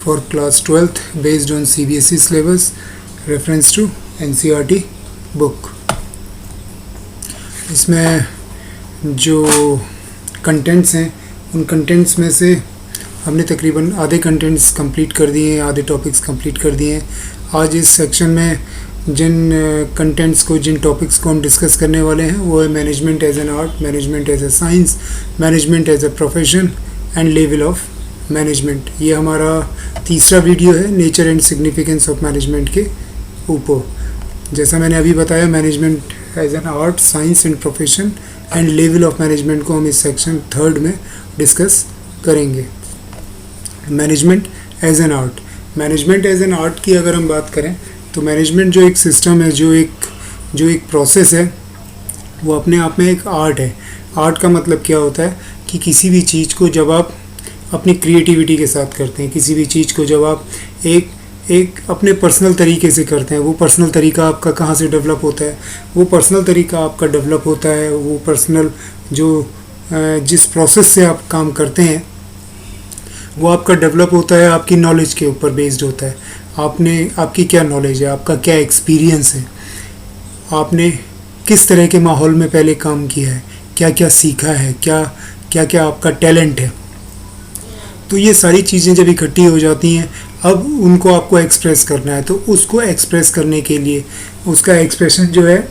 for class 12th based on CBSE syllabus reference to NCERT book। इसमें जो contents हैं उन कंटेंट्स में से हमने तकरीबन आधे कंटेंट्स कंप्लीट कर दिए हैं, आधे टॉपिक्स कंप्लीट कर दिए हैं। आज इस सेक्शन में जिन कंटेंट्स को, जिन टॉपिक्स को हम डिस्कस करने वाले हैं वो है management as an art, management as a science, management as a profession and level of management. ये हमारा तीसरा वीडियो है nature and significance of management के ऊपर। जैसा मैंने अभी बताया, management as an art, science and profession and level of management को हम इस सेक्शन थर्ड में डिस्कस करेंगे। Management as an art, management as an art की अगर हम बात करें तो मैनेजमेंट जो एक सिस्टम है, जो एक प्रोसेस है, वो अपने आप में एक आर्ट है। आर्ट का मतलब क्या होता है कि किसी भी चीज़ को जब आप अपनी क्रिएटिविटी के साथ करते हैं, किसी भी चीज़ को जब आप एक अपने पर्सनल तरीके से करते हैं, वो पर्सनल तरीका आपका कहाँ से डेवलप होता है? वो पर्सनल तरीका आपका डेवलप होता है, वो पर्सनल जिस प्रोसेस से आप काम करते हैं वो आपका डेवलप होता है आपकी नॉलेज के ऊपर बेस्ड होता है। आपकी क्या नॉलेज है, आपका क्या एक्सपीरियंस है, आपने किस तरह के माहौल में पहले काम किया है, क्या क्या सीखा है, क्या क्या आपका टैलेंट है। तो ये सारी चीज़ें जब इकट्ठी हो जाती हैं, अब उनको आपको एक्सप्रेस करना है। तो उसको एक्सप्रेस करने के लिए उसका एक्सप्रेशन जो है,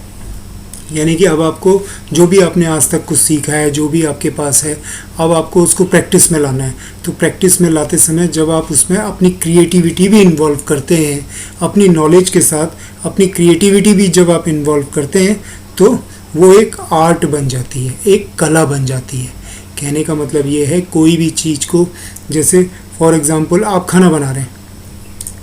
यानी कि अब आपको जो भी आपने आज तक कुछ सीखा है, जो भी आपके पास है, अब आपको उसको प्रैक्टिस में लाना है। तो प्रैक्टिस में लाते समय जब आप उसमें अपनी क्रिएटिविटी भी इन्वॉल्व करते हैं, अपनी नॉलेज के साथ अपनी क्रिएटिविटी भी जब आप इन्वॉल्व करते हैं, तो वो एक आर्ट बन जाती है, एक कला बन जाती है। कहने का मतलब ये है, कोई भी चीज़ को, जैसे फॉर एग्ज़ाम्पल आप खाना बना रहे हैं,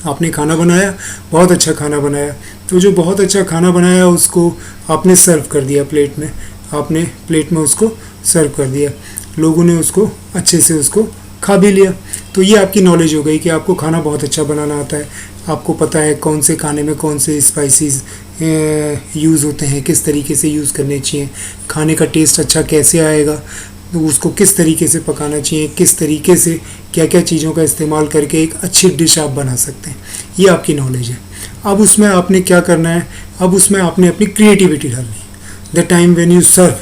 आपने खाना बनाया, बहुत अच्छा खाना बनाया, तो जो बहुत अच्छा खाना बनाया उसको आपने सर्व कर दिया प्लेट में, आपने प्लेट में उसको सर्व कर दिया, लोगों ने उसको अच्छे से उसको खा भी लिया। तो ये आपकी नॉलेज हो गई कि आपको खाना बहुत अच्छा बनाना आता है, आपको पता है कौन से खाने में कौन से स्पाइसेस यूज़ होते हैं, किस तरीके से यूज़ करने चाहिए, खाने का टेस्ट अच्छा कैसे आएगा, तो उसको किस तरीके से पकाना चाहिए, किस तरीके से क्या क्या चीज़ों का इस्तेमाल करके एक अच्छी डिश आप बना सकते हैं। ये आपकी नॉलेज है। अब उसमें आपने क्या करना है, अब उसमें आपने अपनी क्रिएटिविटी डालनी है। The time when you serve,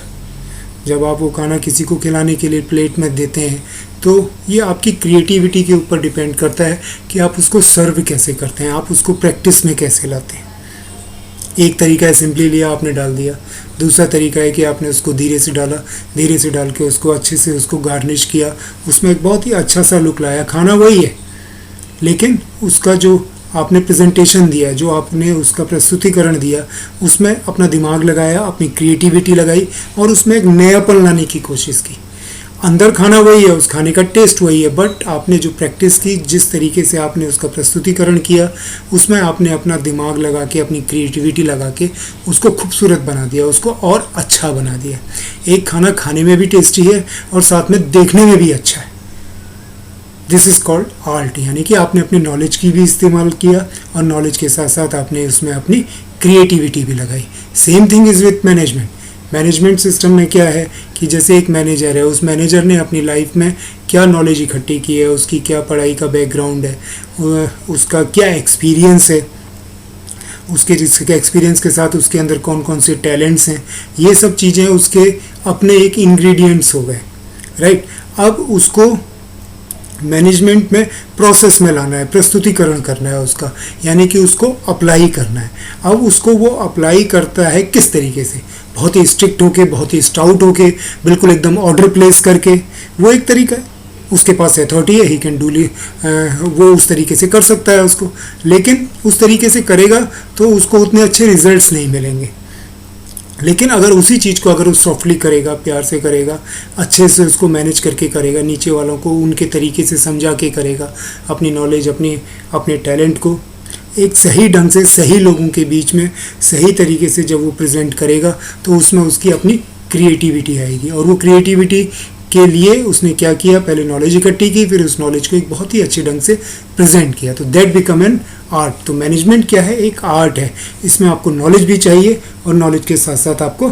जब आप वो खाना किसी को खिलाने के लिए प्लेट में देते हैं, तो ये आपकी क्रिएटिविटी के ऊपर डिपेंड करता है कि आप उसको सर्व कैसे करते हैं, आप उसको प्रैक्टिस में कैसे लाते हैं। एक तरीका है सिंपली लिया, आपने डाल दिया। दूसरा तरीका है कि आपने उसको धीरे से डाला, धीरे से डाल के उसको अच्छे से उसको गार्निश किया, उसमें एक बहुत ही अच्छा सा लुक लाया। खाना वही है, लेकिन उसका जो आपने प्रेजेंटेशन दिया, जो आपने उसका प्रस्तुतिकरण दिया, उसमें अपना दिमाग लगाया, अपनी क्रिएटिविटी लगाई और उसमें एक नयापन लाने की कोशिश की। अंदर खाना वही है, उस खाने का टेस्ट वही है, बट आपने जो प्रैक्टिस की, जिस तरीके से आपने उसका प्रस्तुतिकरण किया, उसमें आपने अपना दिमाग लगा के, अपनी क्रिएटिविटी लगा के उसको खूबसूरत बना दिया, उसको और अच्छा बना दिया। एक खाना खाने में भी टेस्टी है और साथ में देखने में भी अच्छा है। दिस इज़ कॉल्ड आर्ट, यानी कि आपने अपनी नॉलेज की भी इस्तेमाल किया और नॉलेज के साथ साथ आपने उसमें अपनी क्रिएटिविटी भी लगाई। Same thing is with management. Management system में क्या है कि जैसे एक मैनेजर है, उस मैनेजर ने अपनी लाइफ में क्या नॉलेज इकट्ठी की है, उसकी क्या पढ़ाई का बैकग्राउंड है, उसका क्या एक्सपीरियंस है, उसके एक्सपीरियंस के साथ उसके अंदर कौन कौन से टैलेंट्स हैं, ये सब चीज़ें उसके अपने एक इंग्रेडिएंट्स हो गए, राइट। अब उसको मैनेजमेंट में प्रोसेस में लाना है, प्रस्तुतिकरण करना है उसका, यानी कि उसको अप्लाई करना है। अब उसको वो अप्लाई करता है किस तरीके से, बहुत ही स्ट्रिक्ट होके, बहुत ही स्टाउट होके, बिल्कुल एकदम ऑर्डर प्लेस करके, वो एक तरीका है। उसके पास अथॉरिटी है, ही कैन डू, वो उस तरीके से कर सकता है उसको, लेकिन उस तरीके से करेगा तो उसको उतने अच्छे रिजल्ट्स नहीं मिलेंगे। लेकिन अगर उसी चीज़ को अगर वो सॉफ्टली करेगा, प्यार से करेगा, अच्छे से उसको मैनेज करके करेगा, नीचे वालों को उनके तरीके से समझा के करेगा, अपनी नॉलेज, अपने टैलेंट को एक सही ढंग से, सही लोगों के बीच में सही तरीके से जब वो प्रेजेंट करेगा, तो उसमें उसकी अपनी क्रिएटिविटी आएगी। और वो क्रिएटिविटी के लिए उसने क्या किया, पहले नॉलेज इकट्ठी की, फिर उस नॉलेज को एक बहुत ही अच्छे ढंग से प्रेजेंट किया, तो दैट बिकम एन आर्ट। तो मैनेजमेंट क्या है, एक आर्ट है। इसमें आपको नॉलेज भी चाहिए और नॉलेज के साथ साथ आपको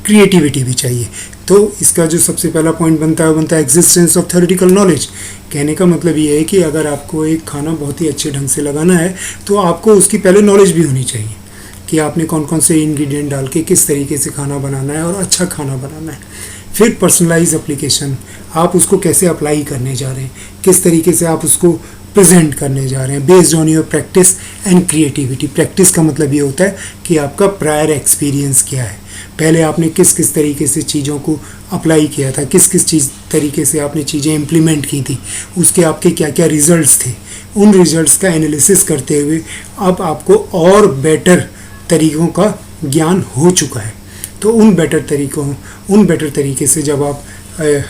क्रिएटिविटी भी चाहिए। तो इसका जो सबसे पहला पॉइंट बनता है वो बनता है एग्जिस्टेंस ऑफ थ्योरेटिकल नॉलेज। कहने का मतलब ये है कि अगर आपको एक खाना बहुत ही अच्छे ढंग से लगाना है तो आपको उसकी पहले नॉलेज भी होनी चाहिए कि आपने कौन कौन से इंग्रेडिएंट डाल के किस तरीके से खाना बनाना है और अच्छा खाना बनाना है। फिर पर्सनलाइज एप्लीकेशन, आप उसको कैसे अप्लाई करने जा रहे हैं, किस तरीके से आप उसको प्रेजेंट करने जा रहे हैं based on your practice and creativity. Practice का मतलब ये होता है कि आपका प्रायर एक्सपीरियंस क्या है, पहले आपने किस किस तरीके से चीज़ों को अप्लाई किया था, किस किस चीज़ तरीके से आपने चीज़ें इम्प्लीमेंट की थी, उसके आपके क्या क्या रिजल्ट्स थे। उन रिजल्ट्स का एनालिसिस करते हुए अब आपको और बेटर तरीक़ों का ज्ञान हो चुका है। तो उन बेटर तरीके से जब आप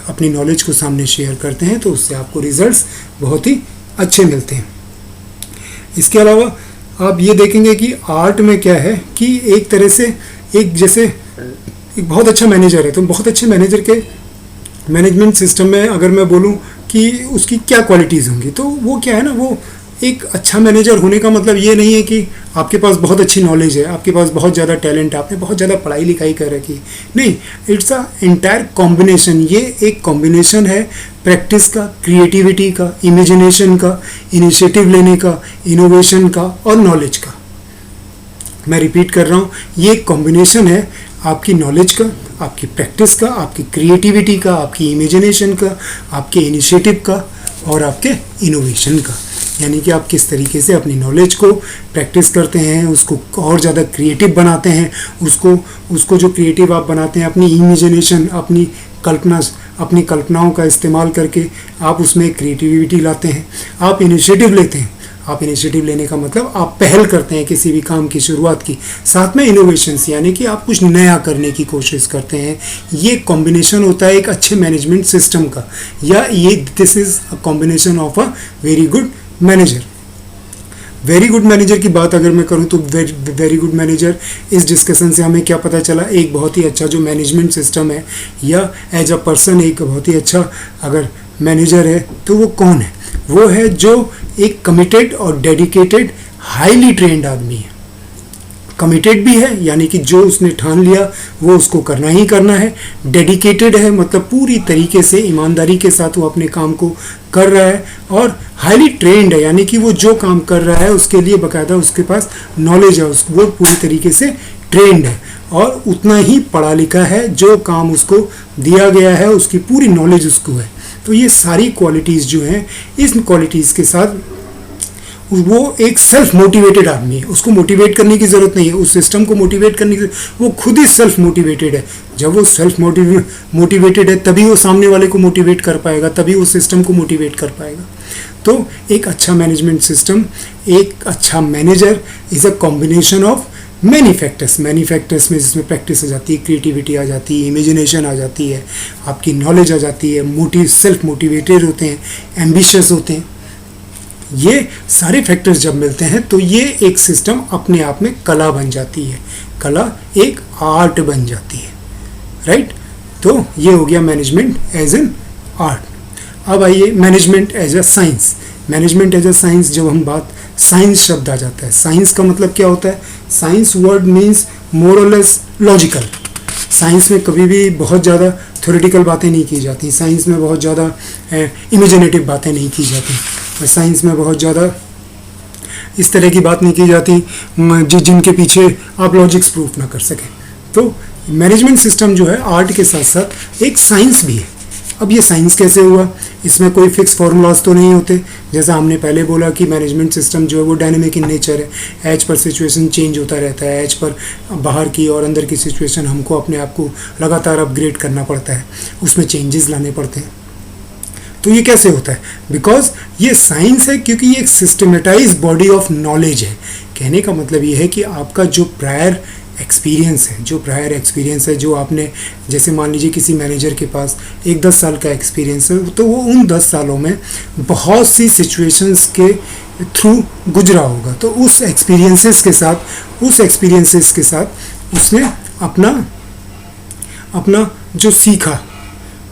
अपनी नॉलेज को सामने शेयर करते हैं तो उससे आपको रिजल्ट्स बहुत ही अच्छे मिलते हैं। इसके अलावा आप ये देखेंगे कि आर्ट में क्या है कि एक तरह से एक बहुत अच्छा मैनेजर है, तो बहुत अच्छे मैनेजर के मैनेजमेंट सिस्टम में अगर मैं बोलूँ कि उसकी क्या क्वालिटीज़ होंगी, तो वो क्या है ना, वो एक अच्छा मैनेजर होने का मतलब ये नहीं है कि आपके पास बहुत अच्छी नॉलेज है, आपके पास बहुत ज़्यादा टैलेंट है, आपने बहुत ज़्यादा पढ़ाई लिखाई कर रखी है, नहीं, इट्स अ एंटायर कॉम्बिनेशन। ये एक कॉम्बिनेशन है प्रैक्टिस का, क्रिएटिविटी का, इमेजिनेशन का, इनिशिएटिव लेने का, इनोवेशन का और नॉलेज का। मैं रिपीट कर रहा हूँ, ये एक कॉम्बिनेशन है आपकी नॉलेज का, आपकी प्रैक्टिस का, आपकी क्रिएटिविटी का, आपकी इमेजिनेशन का, आपके इनिशिएटिव का और आपके इनोवेशन का। यानी कि आप किस तरीके से अपनी नॉलेज को प्रैक्टिस करते हैं, उसको और ज़्यादा क्रिएटिव बनाते हैं, उसको जो क्रिएटिव आप बनाते हैं अपनी इमेजिनेशन, अपनी कल्पनाओं का इस्तेमाल करके आप उसमें क्रिएटिविटी लाते हैं। आप इनिशिएटिव लेते हैं, आप इनिशिएटिव लेने का मतलब आप पहल करते हैं किसी भी काम की शुरुआत की, साथ में इनोवेशंस यानी कि आप कुछ नया करने की कोशिश करते हैं। ये कॉम्बिनेशन होता है एक अच्छे मैनेजमेंट सिस्टम का, या ये this is a combination of a very good manager. Very good manager की बात अगर मैं करूं तो वेरी गुड मैनेजर, इस डिस्कशन से हमें क्या पता चला, एक बहुत ही अच्छा जो मैनेजमेंट सिस्टम है या एज अ पर्सन एक बहुत ही अच्छा अगर मैनेजर है तो वो कौन है? वो है जो एक कमिटेड और डेडिकेटेड हाईली ट्रेंड आदमी है। कमिटेड भी है यानी कि जो उसने ठान लिया वो उसको करना ही करना है। डेडिकेटेड है मतलब पूरी तरीके से ईमानदारी के साथ वो अपने काम को कर रहा है। और हाईली ट्रेंड है यानी कि वो जो काम कर रहा है उसके लिए बाकायदा उसके पास नॉलेज है, वो पूरी तरीके से ट्रेंड है और उतना ही पढ़ा लिखा है। जो काम उसको दिया गया है उसकी पूरी नॉलेज उसको है। तो ये सारी क्वालिटीज़ जो हैं, इस क्वालिटीज़ के साथ वो एक सेल्फ मोटिवेटेड आदमी है। उसको मोटिवेट करने की ज़रूरत नहीं है, उस सिस्टम को मोटिवेट करने की, वो खुद ही सेल्फ मोटिवेटेड है। जब वो सेल्फ मोटिवेटेड है तभी वो सामने वाले को मोटिवेट कर पाएगा, तभी वो सिस्टम को मोटिवेट कर पाएगा। तो एक अच्छा मैनेजमेंट सिस्टम, एक अच्छा manager is a combination of many factors में जिसमें प्रैक्टिस आ जाती है, क्रिएटिविटी आ जाती है, इमेजिनेशन आ जाती है, आपकी नॉलेज आ जाती है, सेल्फ मोटिवेटेड होते हैं, एम्बिशियस होते हैं। ये सारे फैक्टर्स जब मिलते हैं तो ये एक सिस्टम अपने आप में कला बन जाती है, कला एक आर्ट बन जाती है, राइट। तो ये हो गया मैनेजमेंट एज एन आर्ट। अब आइए management as a science. Management as a science जब हम बात, साइंस शब्द आ जाता है। साइंस का मतलब क्या होता है? साइंस वर्ड मीन्स मोर और लेस लॉजिकल। साइंस में कभी भी बहुत ज़्यादा थ्योरेटिकल बातें नहीं की जाती, साइंस में बहुत ज़्यादा इमेजिनेटिव बातें नहीं की जाती, और साइंस में बहुत ज़्यादा इस तरह की बात नहीं की जाती जिनके पीछे आप लॉजिक्स प्रूफ ना कर सकें। तो मैनेजमेंट सिस्टम जो है आर्ट के साथ साथ एक साइंस भी है। अब ये साइंस कैसे हुआ? इसमें कोई फिक्स फार्मूलाज तो नहीं होते। जैसा हमने पहले बोला कि मैनेजमेंट सिस्टम जो है वो डायनेमिक इन नेचर है, एज पर सिचुएशन चेंज होता रहता है, एज पर बाहर की और अंदर की सिचुएशन हमको अपने आप को लगातार अपग्रेड करना पड़ता है, उसमें चेंजेस लाने पड़ते हैं। तो ये कैसे होता है? बिकॉज ये साइंस है, क्योंकि ये एक सिस्टमेटाइज बॉडी ऑफ नॉलेज है। कहने का मतलब ये है कि आपका जो प्रायर एक्सपीरियंस है, जो आपने, जैसे मान लीजिए किसी मैनेजर के पास एक 10 साल का एक्सपीरियंस है, तो वो उन 10 सालों में बहुत सी सिचुएशंस के थ्रू गुजरा होगा। तो उस एक्सपीरियंसेस के साथ उसने अपना जो सीखा,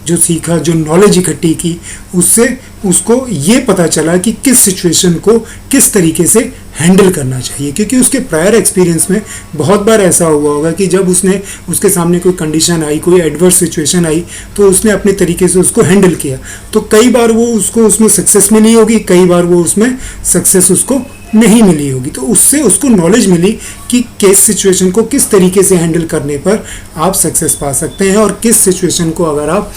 जो सीखा, जो नॉलेज इकट्ठी की, उससे उसको ये पता चला कि किस सिचुएशन को किस तरीके से हैंडल करना चाहिए। क्योंकि उसके प्रायर एक्सपीरियंस में बहुत बार ऐसा हुआ होगा कि जब उसके सामने कोई कंडीशन आई, कोई एडवर्स सिचुएशन आई, तो उसने अपने तरीके से उसको हैंडल किया। तो कई बार वो उसको उसमें सक्सेस मिली होगी, कई बार वो उसमें सक्सेस उसको नहीं मिली होगी। तो उससे उसको नॉलेज मिली कि किस सिचुएशन को किस तरीके से हैंडल करने पर आप सक्सेस पा सकते हैं, और किस सिचुएशन को अगर आप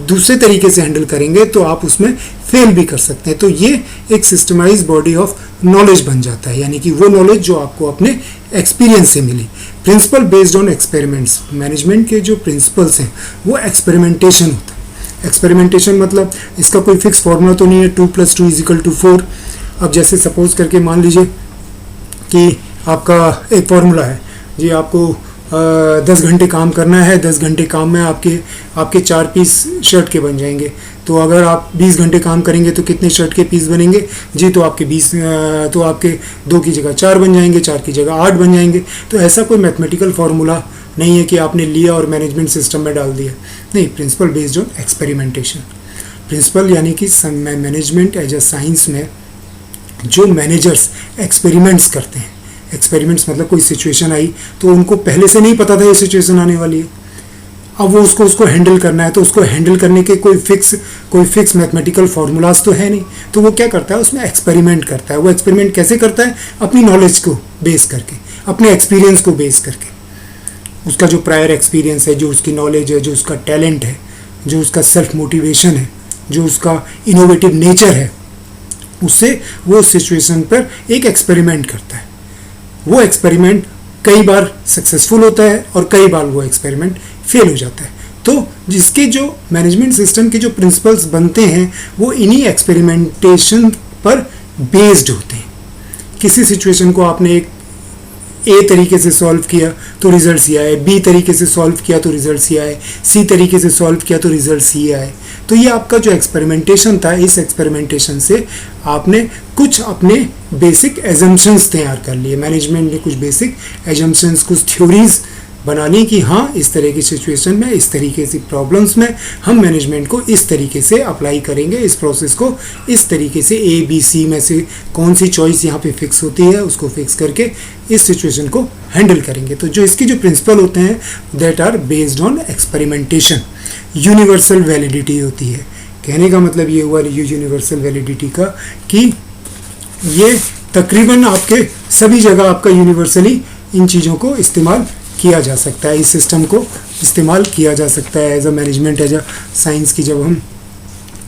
दूसरे तरीके से हैंडल करेंगे तो आप उसमें फेल भी कर सकते हैं। तो ये एक सिस्टमाइज बॉडी ऑफ नॉलेज बन जाता है, यानी कि वो नॉलेज जो आपको अपने एक्सपीरियंस से मिली। Principle based on experiments, management के जो प्रिंसिपल्स हैं वो एक्सपेरिमेंटेशन होता है। एक्सपेरिमेंटेशन मतलब इसका कोई फिक्स फॉर्मूला तो नहीं है 2 + 2 = 4। अब जैसे सपोज करके मान लीजिए कि आपका एक फॉर्मूला है जी, आपको 10 घंटे काम करना है, 10 घंटे काम में आपके 4 पीस शर्ट के बन जाएंगे। तो अगर आप 20 घंटे काम करेंगे तो कितने शर्ट के पीस बनेंगे जी? तो आपके 2 की जगह 4 बन जाएंगे, 4 की जगह 8 बन जाएंगे। तो ऐसा कोई मैथमेटिकल फार्मूला नहीं है कि आपने लिया और मैनेजमेंट सिस्टम में डाल दिया, नहीं। Principle based on experimentation. Principle यानी कि मैनेजमेंट एज अ साइंस में जो मैनेजर्स एक्सपेरिमेंट्स करते हैं, एक्सपेरिमेंट्स मतलब कोई सिचुएशन आई तो उनको पहले से नहीं पता था ये सिचुएशन आने वाली है, अब वो उसको हैंडल करना है। तो उसको हैंडल करने के कोई फिक्स मैथमेटिकल फार्मूलाज तो है नहीं। तो वो क्या करता है, उसमें एक्सपेरिमेंट करता है। वो एक्सपेरिमेंट कैसे करता है? अपनी नॉलेज को बेस करके, अपने एक्सपीरियंस को बेस करके, उसका जो प्रायर एक्सपीरियंस है, जो उसकी नॉलेज है, जो उसका टैलेंट है, जो उसका सेल्फ मोटिवेशन है, जो उसका इनोवेटिव नेचर है, उससे वो सिचुएशन पर एक एक्सपेरिमेंट करता है। वो एक्सपेरिमेंट कई बार सक्सेसफुल होता है और कई बार वो एक्सपेरिमेंट फेल हो जाता है। तो जिसके जो मैनेजमेंट सिस्टम के जो प्रिंसिपल्स बनते हैं वो इन्हीं एक्सपेरिमेंटेशन पर बेस्ड होते हैं। किसी सिचुएशन को आपने एक ए तरीके से सॉल्व किया तो रिजल्ट सी आए, बी तरीके से सॉल्व किया तो रिजल्ट सी आए, सी तरीके से सॉल्व किया तो रिजल्ट सी आए। तो ये आपका जो एक्सपेरिमेंटेशन था, इस एक्सपेरिमेंटेशन से आपने कुछ अपने बेसिक एजम्पशंस तैयार कर लिए। मैनेजमेंट ने कुछ बेसिक एजम्पशंस, कुछ थ्योरीज बना ली कि हाँ, इस तरह की सिचुएशन में, इस तरीके से प्रॉब्लम्स में हम मैनेजमेंट को इस तरीके से अप्लाई करेंगे, इस प्रोसेस को इस तरीके से ABC में से कौन सी चॉइस यहाँ पे फिक्स होती है उसको फिक्स करके इस सिचुएशन को हैंडल करेंगे। तो जो इसके जो प्रिंसिपल होते हैं that are based on experimentation. Universal validity होती है। कहने का मतलब ये हुआ यूनिवर्सल वैलिडिटी का कि ये तकरीबन आपके सभी जगह आपका यूनिवर्सली इन चीज़ों को इस्तेमाल किया जा सकता है, इस सिस्टम को इस्तेमाल किया जा सकता है as a management, as a science की जब हम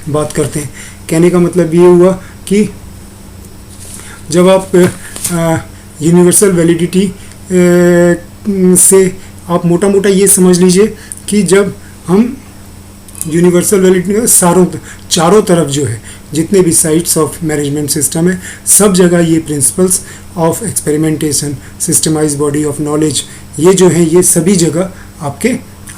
बात करते हैं। कहने का मतलब ये हुआ कि जब आप यूनिवर्सल वैलिडिटी से आप मोटा मोटा ये समझ लीजिए कि जब हम यूनिवर्सल वैलिडिटी चारों तरफ जो है जितने भी साइट्स ऑफ मैनेजमेंट सिस्टम है, सब जगह ये principles of experimentation, systemise body of knowledge, ये जो है ये सभी जगह आपके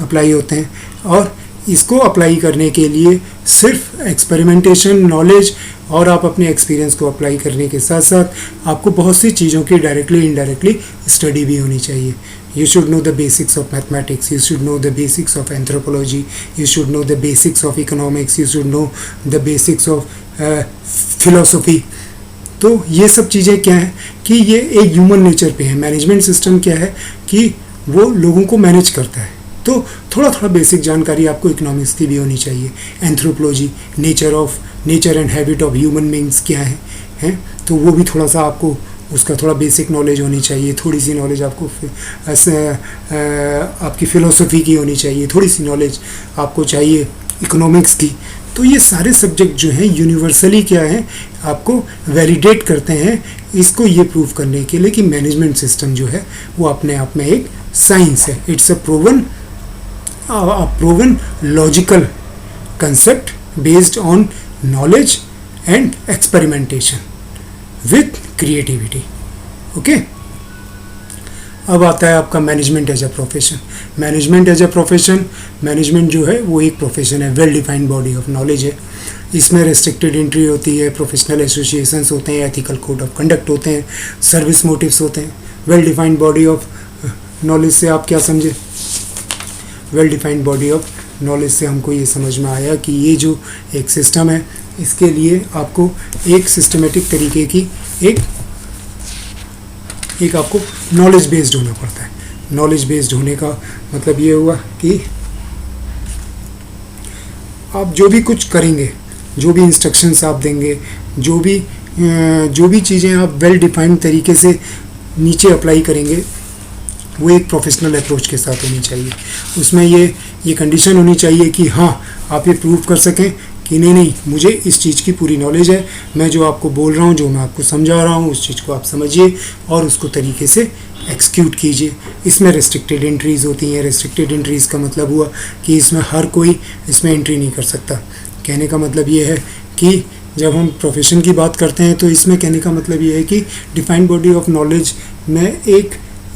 अप्लाई होते हैं। और इसको अप्लाई करने के लिए सिर्फ एक्सपेरिमेंटेशन, नॉलेज और आप अपने एक्सपीरियंस को अप्लाई करने के साथ साथ आपको बहुत सी चीज़ों की डायरेक्टली इनडायरेक्टली स्टडी भी होनी चाहिए। You should know the basics of mathematics, you should know the basics of anthropology, you should know the basics of economics, you should know the basics of philosophy। तो ये सब चीज़ें क्या हैं कि ये एक ह्यूमन नेचर पे है। मैनेजमेंट सिस्टम क्या है कि वो लोगों को मैनेज करता है, तो थोड़ा थोड़ा बेसिक जानकारी आपको इकोनॉमिक्स की भी होनी चाहिए। Anthropology, nature and habit of human beings क्या है, तो वो भी थोड़ा सा आपको उसका थोड़ा बेसिक नॉलेज होनी चाहिए। थोड़ी सी नॉलेज आपको आपकी फ़िलोसफी की होनी चाहिए, थोड़ी सी नॉलेज आपको चाहिए इकोनॉमिक्स की। तो ये सारे सब्जेक्ट जो हैं यूनिवर्सली क्या है, आपको वैलिडेट करते हैं इसको ये प्रूव करने के लिए कि मैनेजमेंट सिस्टम जो है वो अपने आप में एक साइंस है। It's a proven logical concept based on knowledge and experimentation with creativity. Okay, अब आता है आपका management as a profession. Management as a profession, management जो है वो एक प्रोफेशन है, well defined body of knowledge है। इसमें रेस्ट्रिक्टेड एंट्री होती है, प्रोफेशनल एसोसिएशंस होते हैं, एथिकल कोड ऑफ कंडक्ट होते हैं, सर्विस मोटिव्स होते हैं। Well defined body of knowledge से आप क्या समझे? Well defined body of knowledge से हमको ये समझ में आया कि ये जो एक सिस्टम है, इसके लिए आपको एक सिस्टमेटिक तरीके की एक आपको नॉलेज बेस्ड होना पड़ता है। नॉलेज बेस्ड होने का मतलब ये हुआ कि आप जो भी कुछ करेंगे, जो भी इंस्ट्रक्शंस आप देंगे, जो भी चीज़ें आप वेल डिफाइंड तरीके से नीचे अप्लाई करेंगे, वो एक प्रोफेशनल अप्रोच के साथ होनी चाहिए। उसमें ये कंडीशन होनी चाहिए कि हाँ, आप ये प्रूव कर सकें कि नहीं मुझे इस चीज़ की पूरी नॉलेज है, मैं जो आपको बोल रहा हूँ, जो मैं आपको समझा रहा हूँ, उस चीज़ को आप समझिए और उसको तरीके से एक्सिक्यूट कीजिए। इसमें रेस्ट्रिक्टेड एंट्रीज़ होती हैं। रेस्ट्रिक्टेड एंट्रीज़ का मतलब हुआ कि इसमें हर कोई इसमें एंट्री नहीं कर सकता। कहने का मतलब ये है कि जब हम प्रोफेशन की बात करते हैं तो इसमें कहने का मतलब ये है कि डिफाइंड बॉडी ऑफ नॉलेज में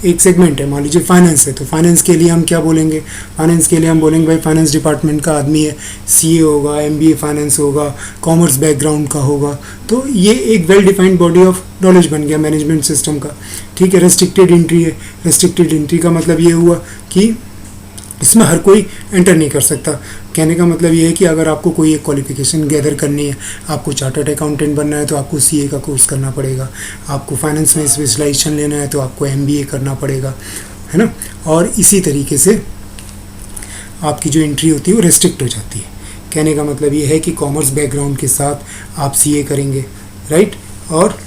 एक सेगमेंट है। मान लीजिए फाइनेंस है, तो फाइनेंस के लिए हम क्या बोलेंगे? फाइनेंस के लिए हम बोलेंगे भाई फाइनेंस डिपार्टमेंट का आदमी है, सीए होगा, एमबीए फाइनेंस होगा, कॉमर्स बैकग्राउंड का होगा। तो ये एक well defined body of knowledge बन गया मैनेजमेंट सिस्टम का। ठीक है। रेस्ट्रिक्टेड एंट्री है। रेस्ट्रिक्टेड एंट्री का मतलब ये हुआ कि इसमें हर कोई एंटर नहीं कर सकता। कहने का मतलब ये है कि अगर आपको कोई एक क्वालिफिकेशन गैदर करनी है, आपको चार्टर्ड अकाउंटेंट बनना है तो आपको सीए का कोर्स करना पड़ेगा, आपको फाइनेंस में स्पेशलाइजेशन लेना है तो आपको एमबीए करना पड़ेगा, है ना। और इसी तरीके से आपकी जो एंट्री होती है वो रेस्ट्रिक्ट हो जाती है। कहने का मतलब ये है कि कॉमर्स बैकग्राउंड के साथ आप सीए करेंगे, राइट, और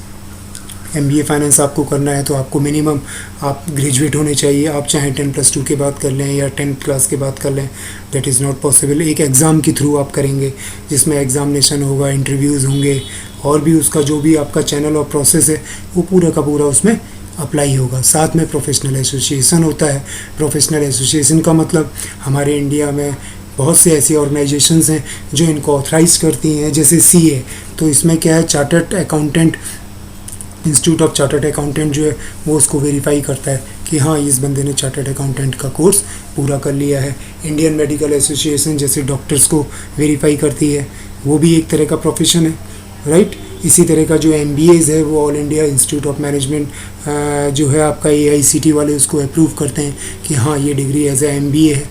एमबीए फाइनेंस आपको करना है तो आपको मिनिमम आप ग्रेजुएट होने चाहिए। आप चाहे 10+2 के बाद कर लें या 10th क्लास के बाद कर लें, दैट इज़ नॉट पॉसिबल। एक एग्ज़ाम के थ्रू आप करेंगे जिसमें एग्ज़ामिनेशन होगा, इंटरव्यूज़ होंगे और भी उसका जो भी आपका चैनल और प्रोसेस है वो पूरा का पूरा उसमें अप्लाई होगा। साथ में प्रोफेशनल एसोसिएशन होता है। प्रोफेशनल एसोसिएशन का मतलब हमारे इंडिया में बहुत से ऐसी ऑर्गेनाइजेशंस हैं जो इनको ऑथराइज करती हैं, जैसे सीए। तो इसमें क्या है, chartered accountant, institute of chartered accountant जो है वो उसको वेरीफाई करता है कि हाँ, इस बंदे ने चार्टर्ड अकाउंटेंट का कोर्स पूरा कर लिया है। इंडियन मेडिकल एसोसिएशन जैसे डॉक्टर्स को वेरीफाई करती है, वो भी एक तरह का प्रोफेशन है, राइट। इसी तरह का जो एमबीएज़ है वो all India institute of management जो है आपका एआईसीटी वाले उसको अप्रूव करते हैं कि हाँ, ये डिग्री एज ए एमबीए है।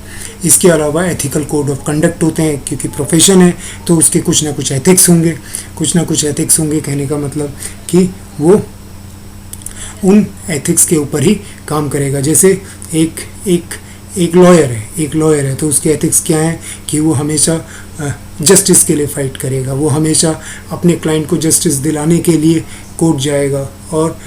इसके अलावा एथिकल कोड ऑफ कंडक्ट होते हैं, क्योंकि प्रोफेशन है तो उसके कुछ ना कुछ एथिक्स होंगे। कहने का मतलब कि वो उन एथिक्स के ऊपर ही काम करेगा। जैसे एक लॉयर है तो उसके एथिक्स क्या हैं कि वो हमेशा जस्टिस के लिए फाइट करेगा, वो हमेशा अपने क्लाइंट को जस्टिस दिलाने के लिए कोर्ट जाएगा और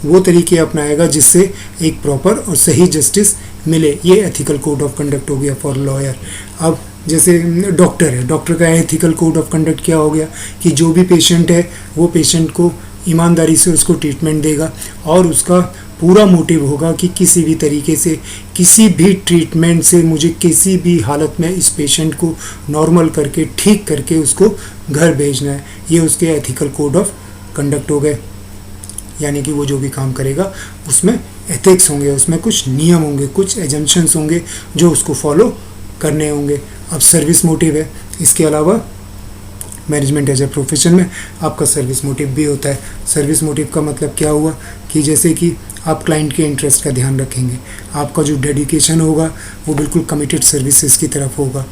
वो तरीके अपनाएगा जिससे एक प्रॉपर और सही जस्टिस मिले। ये एथिकल कोड ऑफ कंडक्ट हो गया फॉर लॉयर। अब जैसे डॉक्टर है, डॉक्टर का एथिकल कोड ऑफ कंडक्ट क्या हो गया कि जो भी पेशेंट है वो पेशेंट को ईमानदारी से उसको ट्रीटमेंट देगा और उसका पूरा मोटिव होगा कि किसी भी तरीके से, किसी भी ट्रीटमेंट से मुझे किसी भी हालत में इस पेशेंट को नॉर्मल करके, ठीक करके उसको घर भेजना है। ये उसके एथिकल कोड ऑफ कंडक्ट हो गए। यानी कि वो जो भी काम करेगा उसमें एथिक्स होंगे, उसमें कुछ नियम होंगे, कुछ एजम्पशंस होंगे जो उसको फॉलो करने होंगे। अब सर्विस मोटिव है, इसके अलावा मैनेजमेंट एज ए प्रोफेशन में आपका सर्विस मोटिव भी होता है। सर्विस मोटिव का मतलब क्या हुआ कि जैसे कि आप क्लाइंट के इंटरेस्ट का ध्यान रखेंगे, आपका जो डेडिकेशन होगा वो बिल्कुल कमिटेड सर्विसेज की तरफ होगा।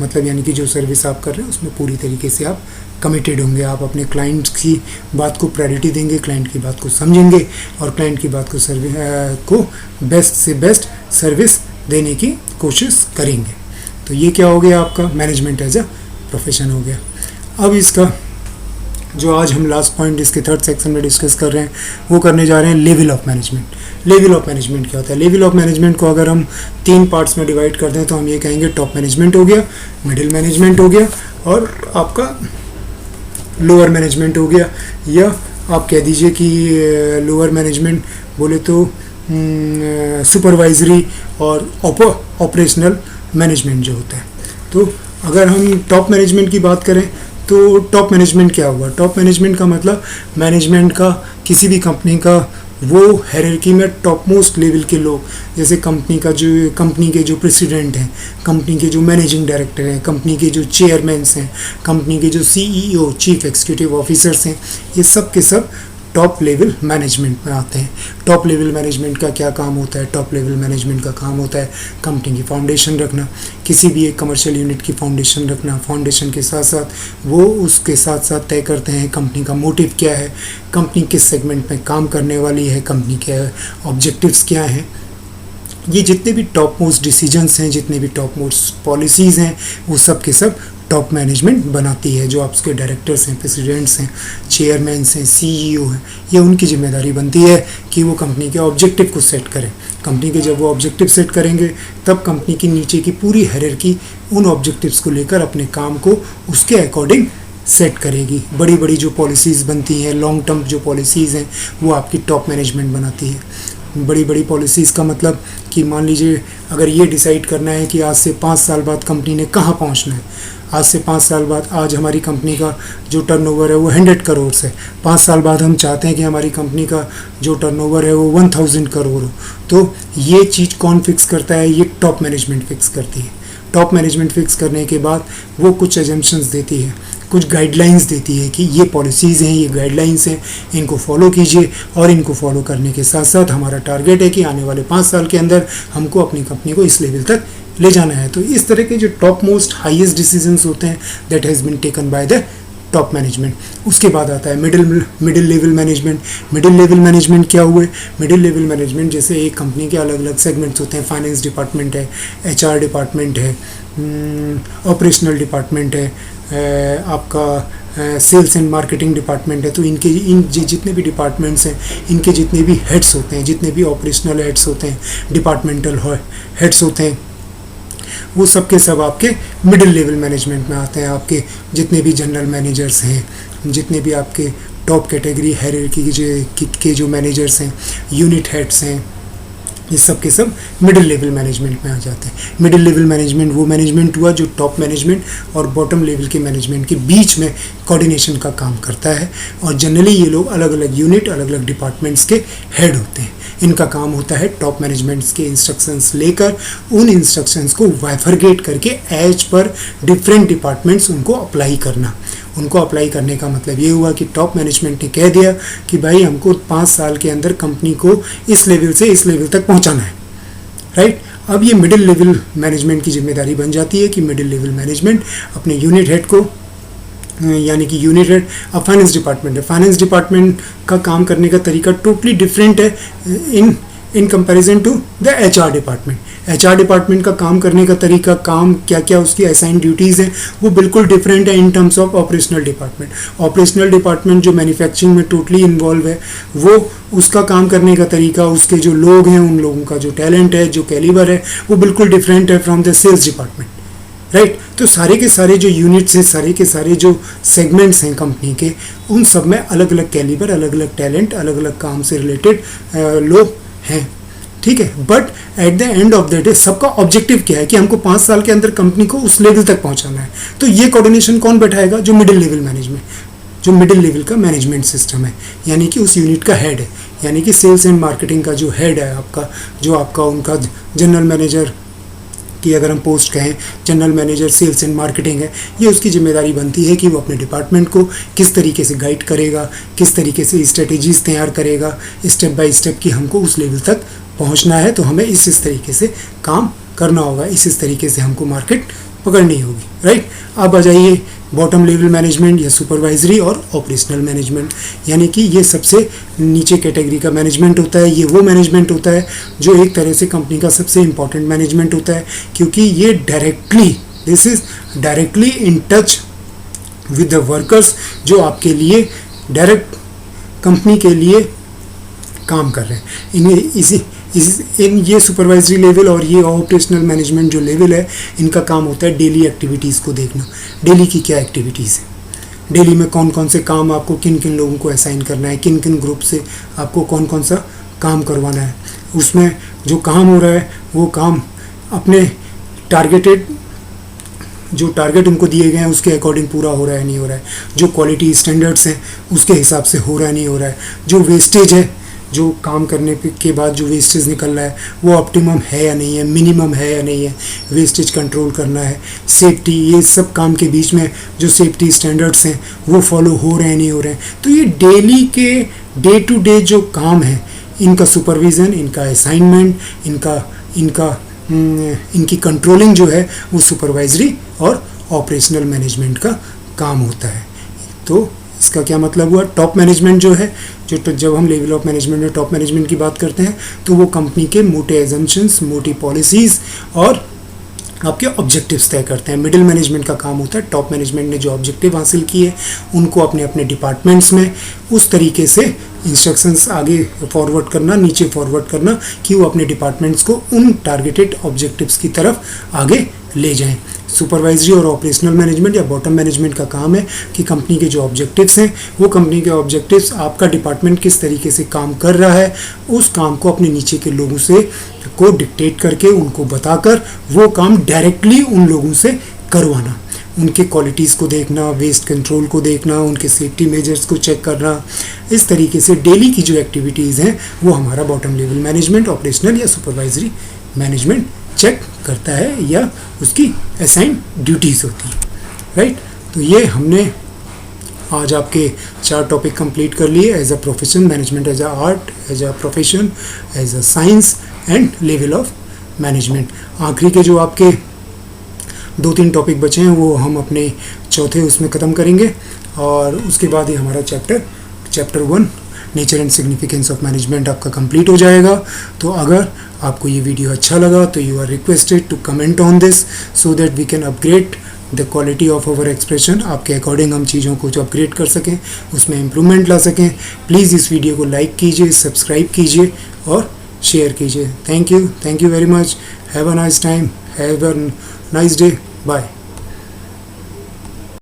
मतलब यानी कि जो सर्विस आप कर रहे हैं उसमें पूरी तरीके से आप कमिटेड होंगे। आप अपने क्लाइंट की बात को प्रायोरिटी देंगे, क्लाइंट की बात को समझेंगे और क्लाइंट की बात को बेस्ट से बेस्ट सर्विस देने की कोशिश करेंगे। तो ये क्या हो गया, आपका मैनेजमेंट एज ए प्रोफेशन हो गया। अब इसका जो आज हम लास्ट पॉइंट इसके थर्ड सेक्शन में डिस्कस कर रहे हैं वो करने जा रहे हैं level of management. Level of management क्या होता है? लेवल ऑफ मैनेजमेंट को अगर हम 3 पार्ट्स में डिवाइड कर दें तो हम ये कहेंगे टॉप मैनेजमेंट हो गया, मिडिल मैनेजमेंट हो गया और आपका लोअर मैनेजमेंट हो गया, या आप कह दीजिए कि लोअर मैनेजमेंट बोले तो सुपरवाइजरी और ऑपरेशनल मैनेजमेंट जो होता है। तो अगर हम टॉप मैनेजमेंट की बात करें तो टॉप मैनेजमेंट क्या हुआ? टॉप मैनेजमेंट का मतलब मैनेजमेंट का किसी भी कंपनी का वो हायरार्की में टॉप मोस्ट लेवल के लोग, जैसे कंपनी के जो प्रेसिडेंट हैं, कंपनी के जो मैनेजिंग डायरेक्टर हैं, कंपनी के जो चेयरमैन्स हैं, कंपनी के जो सीईओ चीफ एग्जीक्यूटिव ऑफिसर्स हैं, ये सब के सब टॉप लेवल मैनेजमेंट में आते हैं। टॉप लेवल मैनेजमेंट का क्या काम होता है? टॉप लेवल मैनेजमेंट का काम होता है कंपनी की फाउंडेशन रखना, किसी भी एक कमर्शियल यूनिट की फाउंडेशन रखना। फाउंडेशन के साथ साथ वो उसके साथ साथ तय करते हैं कंपनी का मोटिव क्या है, कंपनी किस सेगमेंट में काम करने वाली है, कंपनी के ऑब्जेक्टिव्स क्या हैं। ये जितने भी टॉप मोस्ट डिसीजंस हैं, जितने भी टॉप मोस्ट पॉलिसीज़ हैं, वो सब के सब टॉप मैनेजमेंट बनाती है। जो आपके डायरेक्टर्स हैं, प्रेसिडेंट्स हैं, चेयरमैन्स हैं, सीईओ हैं, ये उनकी जिम्मेदारी बनती है कि वो कंपनी के ऑब्जेक्टिव को सेट करें। कंपनी के जब वो ऑब्जेक्टिव सेट करेंगे तब कंपनी की नीचे की पूरी हायरार्की उन ऑब्जेक्टिव्स को लेकर अपने काम को उसके अकॉर्डिंग सेट करेगी। बड़ी बड़ी जो पॉलिसीज़ बनती हैं, लॉन्ग टर्म जो पॉलिसीज़ हैं, वो आपकी टॉप मैनेजमेंट बनाती है। बड़ी बड़ी पॉलिसीज़ का मतलब कि मान लीजिए अगर ये डिसाइड करना है कि आज से 5 साल बाद कंपनी ने कहाँ पहुँचना है, आज से 5 साल बाद, आज हमारी कंपनी का जो टर्नओवर है वो 100 करोड़ है, 5 साल बाद हम चाहते हैं कि हमारी कंपनी का जो टर्नओवर है वो 1000 करोड़ हो, तो ये चीज़ कौन फिक्स करता है? ये टॉप मैनेजमेंट फिक्स करती है। टॉप मैनेजमेंट फिक्स करने के बाद वो कुछ एजम्पशंस देती है, कुछ गाइडलाइंस देती है कि ये पॉलिसीज़ हैं, ये गाइडलाइंस हैं, इनको फॉलो कीजिए। और इनको फॉलो करने के साथ साथ हमारा टारगेट है कि आने वाले 5 साल के अंदर हमको अपनी कंपनी को इस लेवल तक ले जाना है। तो इस तरह के जो टॉप मोस्ट हाईएस्ट डिसीजंस होते हैं, that has been taken by the top management. उसके बाद आता है middle level management. Middle level management क्या हुए? मिडिल लेवल मैनेजमेंट जैसे एक कंपनी के अलग अलग सेगमेंट्स होते हैं, फाइनेंस डिपार्टमेंट है, एचआर डिपार्टमेंट है, ऑपरेशनल डिपार्टमेंट है, आपका सेल्स एंड मार्केटिंग डिपार्टमेंट है। तो इन जितने भी डिपार्टमेंट्स हैं, इनके जितने भी हेड्स होते हैं, जितने भी ऑपरेशनल हेड्स होते हैं, डिपार्टमेंटल हेड्स होते हैं, वो सब के सब आपके मिडिल लेवल मैनेजमेंट में आते हैं। आपके जितने भी जनरल मैनेजर्स हैं, जितने भी आपके टॉप कैटेगरी हायरार्की के जो मैनेजर्स हैं, यूनिट हेड्स हैं, ये सब के सब मिडिल लेवल मैनेजमेंट में आ जाते हैं। मिडिल लेवल मैनेजमेंट वो मैनेजमेंट हुआ जो टॉप मैनेजमेंट और बॉटम लेवल के मैनेजमेंट के बीच में कोऑर्डिनेशन का काम करता है। और जनरली ये लोग अलग अलग यूनिट, अलग अलग डिपार्टमेंट्स के हेड होते हैं। इनका काम होता है टॉप मैनेजमेंट्स के इंस्ट्रक्शंस लेकर उन इंस्ट्रक्शंस को वाइफरगेट करके एज पर डिफरेंट डिपार्टमेंट्स उनको अप्लाई करना। उनको अप्लाई करने का मतलब ये हुआ कि टॉप मैनेजमेंट ने कह दिया कि भाई हमको 5 साल के अंदर कंपनी को इस लेवल से इस लेवल तक पहुंचाना है, राइट। अब ये मिडिल लेवल मैनेजमेंट की जिम्मेदारी बन जाती है कि मिडिल लेवल मैनेजमेंट अपने यूनिट हेड को, यानी कि यूनिट हेड अब फाइनेंस डिपार्टमेंट है, फाइनेंस डिपार्टमेंट का काम करने का तरीका टोटली डिफरेंट है in comparison to the HR department. HR department का काम करने का तरीका, काम क्या क्या उसकी असाइन ड्यूटीज़ हैं, वो बिल्कुल डिफरेंट है in terms of operational department. Operational department जो मैन्युफैक्चरिंग में टोटली इन्वॉल्व है, वो उसका काम करने का तरीका, उसके जो लोग हैं, उन लोगों का जो टैलेंट है, जो कैलिबर है, वो बिल्कुल डिफरेंट है from the sales department, right. तो सारे के सारे जो यूनिट्स हैं, सारे के सारे जो सेगमेंट्स हैं कंपनी के, उन सब में अलग अलग कैलिबर, अलग अलग टैलेंट, अलग अलग काम से रिलेटेड लोग हैं, ठीक है। But at the end of the day सबका ऑब्जेक्टिव क्या है कि हमको 5 साल के अंदर कंपनी को उस लेवल तक पहुंचाना है। तो ये कोऑर्डिनेशन कौन बैठाएगा? जो मिडिल लेवल मैनेजमेंट, जो मिडिल लेवल का मैनेजमेंट सिस्टम है, यानी कि उस यूनिट का हेड है, यानी कि सेल्स एंड मार्केटिंग का जो हेड है आपका, जो आपका उनका जनरल मैनेजर कि अगर हम पोस्ट कहें general manager sales and marketing है, ये उसकी जिम्मेदारी बनती है कि वो अपने डिपार्टमेंट को किस तरीके से गाइड करेगा, किस तरीके से स्ट्रेटेजीज तैयार करेगा, स्टेप बाय स्टेप कि हमको उस लेवल तक पहुंचना है, तो हमें इस तरीके से काम करना होगा, इस तरीके से हमको मार्केट पकड़नी होगी, राइट। अब आ जाइए बॉटम लेवल मैनेजमेंट या सुपरवाइजरी और ऑपरेशनल मैनेजमेंट, यानी कि ये सबसे नीचे कैटेगरी का मैनेजमेंट होता है। ये वो मैनेजमेंट होता है जो एक तरह से कंपनी का सबसे इम्पॉर्टेंट मैनेजमेंट होता है, क्योंकि ये this is directly in touch with the workers, जो आपके लिए डायरेक्ट कंपनी के लिए काम कर रहे हैं। इन ये सुपरवाइजरी लेवल और ये ऑपरेशनल मैनेजमेंट जो लेवल है, इनका काम होता है डेली एक्टिविटीज़ को देखना। डेली की क्या एक्टिविटीज़ है, डेली में कौन कौन से काम आपको किन किन लोगों को असाइन करना है, किन किन ग्रुप से आपको कौन कौन सा काम करवाना है, उसमें जो काम हो रहा है वो काम अपने जो टारगेट उनको दिए गए हैं उसके अकॉर्डिंग पूरा हो रहा है नहीं हो रहा है, जो क्वालिटी स्टैंडर्ड्स हैं उसके हिसाब से हो रहा है नहीं हो रहा है, जो वेस्टेज है, जो काम करने के बाद जो वेस्टेज निकल रहा है वो ऑप्टिमम है या नहीं है, मिनिमम है या नहीं है, वेस्टेज कंट्रोल करना है, सेफ्टी, ये सब काम के बीच में जो सेफ्टी स्टैंडर्ड्स हैं वो फॉलो हो रहे हैं नहीं हो रहे हैं। तो ये डेली के डे टू डे जो काम है, इनका सुपरविज़न, इनका असाइनमेंट, इनकी कंट्रोलिंग जो है वो सुपरवाइजरी और ऑपरेशनल मैनेजमेंट का काम होता है। तो इसका क्या मतलब हुआ? टॉप मैनेजमेंट जो है, जब हम लेवल ऑफ मैनेजमेंट में टॉप मैनेजमेंट की बात करते हैं तो वो कंपनी के मोटे एजम्पशंस, मोटी पॉलिसीज़ और आपके ऑब्जेक्टिव्स तय करते हैं। मिडिल मैनेजमेंट का काम होता है टॉप मैनेजमेंट ने जो ऑब्जेक्टिव हासिल किए उनको अपने अपने डिपार्टमेंट्स में उस तरीके से इंस्ट्रक्शंस आगे फॉरवर्ड करना, नीचे फॉरवर्ड करना कि वो अपने डिपार्टमेंट्स को उन टारगेटेड ऑब्जेक्टिव्स की तरफ आगे ले जाएं। सुपरवाइजरी और ऑपरेशनल मैनेजमेंट या बॉटम मैनेजमेंट का काम है कि कंपनी के जो ऑब्जेक्टिव्स हैं वो कंपनी के ऑब्जेक्टिव्स आपका डिपार्टमेंट किस तरीके से काम कर रहा है उस काम को अपने नीचे के लोगों से को डिक्टेट करके उनको बताकर वो काम डायरेक्टली उन लोगों से करवाना, उनके क्वालिटीज़ को देखना, वेस्ट कंट्रोल को देखना, उनके सेफ्टी मेजर्स को चेक करना। इस तरीके से डेली की जो एक्टिविटीज़ हैं वो हमारा बॉटम लेवल मैनेजमेंट, ऑपरेशनल या सुपरवाइजरी मैनेजमेंट चेक करता है या उसकी असाइन ड्यूटीज़ होती हैं, राइट। तो ये हमने आज आपके 4 टॉपिक कंप्लीट कर लिए। As a profession, management as a art, as a profession, as a science and level of management. आखिरी के जो आपके 2-3 टॉपिक बचे हैं वो हम अपने चौथे उसमें ख़त्म करेंगे और उसके बाद ही हमारा chapter 1 nature and significance of management आपका कंप्लीट हो जाएगा। तो अगर आपको ये वीडियो अच्छा लगा तो you are requested to comment on this so that we can upgrade the quality of our expression. आपके अकॉर्डिंग हम चीज़ों को जो अपग्रेड कर सकें, उसमें इम्प्रूवमेंट ला सकें। प्लीज़ इस वीडियो को लाइक कीजिए, सब्सक्राइब कीजिए और शेयर कीजिए। Thank you very much. Have a nice time, have a nice day, bye.